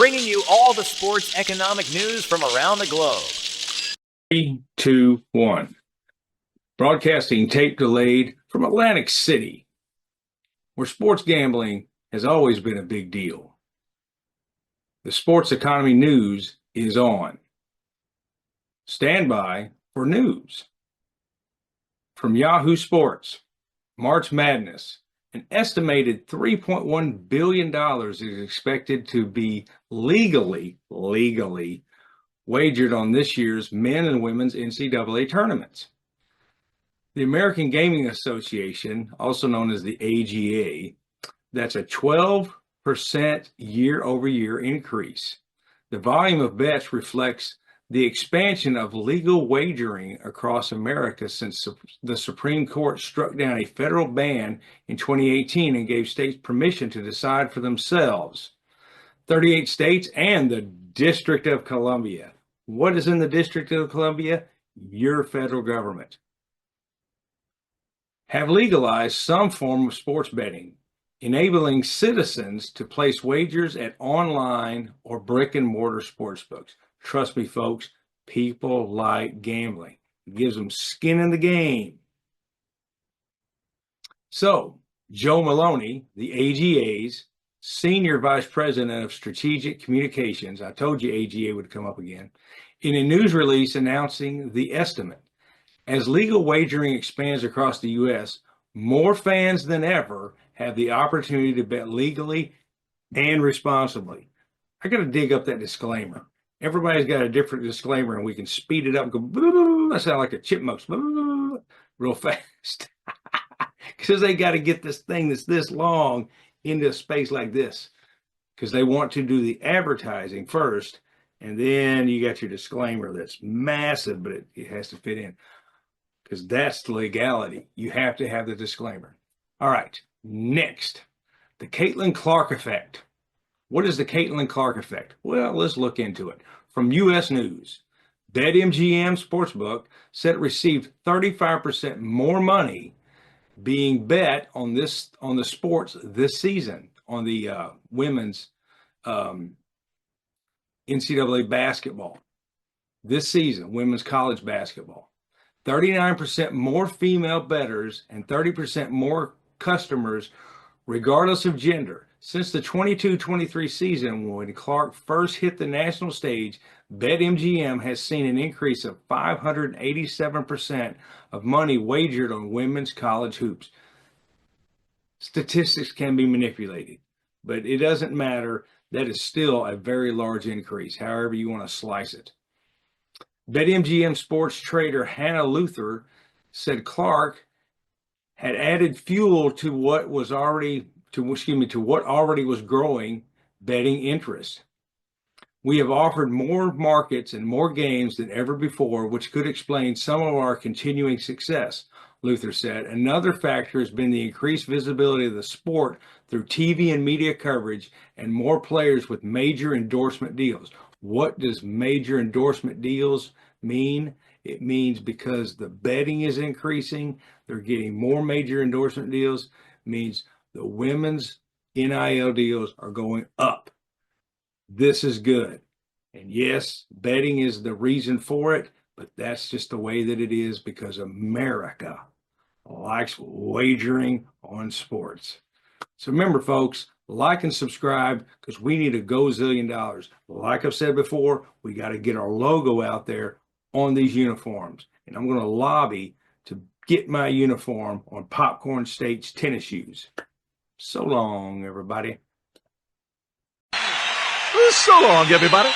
bringing you all the sports economic news from around the globe. 3, 2, 1. Broadcasting tape delayed from Atlantic City, where sports gambling has always been a big deal. The sports economy news is on. Stand by for news. From Yahoo Sports, March Madness, an estimated $3.1 billion is expected to be legally wagered on this year's men and women's NCAA tournaments. The American Gaming Association, also known as the AGA, that's a 12% year-over-year increase. The volume of bets reflects the expansion of legal wagering across America since the Supreme Court struck down a federal ban in 2018 and gave states permission to decide for themselves. 38 states and the District of Columbia. What is in the District of Columbia? Your federal government. Have legalized some form of sports betting, enabling citizens to place wagers at online or brick and mortar sportsbooks. Trust me, folks, people like gambling. It gives them skin in the game. So, Joe Maloney, the AGA's Senior Vice President of Strategic Communications, I told you AGA would come up again, in a news release announcing the estimate. As legal wagering expands across the U.S., more fans than ever have the opportunity to bet legally and responsibly. I got to dig up that disclaimer. Everybody's got a different disclaimer, and we can speed it up and go, boo, I sound like a chipmunk, real fast. Because they got to get this thing that's this long into a space like this. Because they want to do the advertising first, and then you got your disclaimer that's massive, but it has to fit in. Because that's the legality. You have to have the disclaimer. All right, next, the Caitlin Clark effect. What is the Caitlin Clark effect? Well, let's look into it. From U.S. News, betmgm Sportsbook said it received 35% more money being bet on the sports this season, on the women's NCAA basketball. This season, women's college basketball. 39% more female bettors and 30% more customers, regardless of gender. Since the 22-23 season, when Clark first hit the national stage, BetMGM has seen an increase of 587% of money wagered on women's college hoops. Statistics can be manipulated, but it doesn't matter. That is still a very large increase, however you want to slice it. BetMGM sports trader Hannah Luther said Clark had added fuel to what already was growing betting interest. We have offered more markets and more games than ever before, which could explain some of our continuing success, Luther said. Another factor has been the increased visibility of the sport through TV and media coverage and more players with major endorsement deals. What does major endorsement deals mean? It means because the betting is increasing, they're getting more major endorsement deals. It means the women's NIL deals are going up. This is good. And yes, betting is the reason for it, but that's just the way that it is because America likes wagering on sports. So remember, folks, like and subscribe because we need a gazillion dollars. Like I've said before, we got to get our logo out there on these uniforms. And I'm going to lobby to get my uniform on Popcorn State's tennis shoes. So long, everybody. So long, everybody.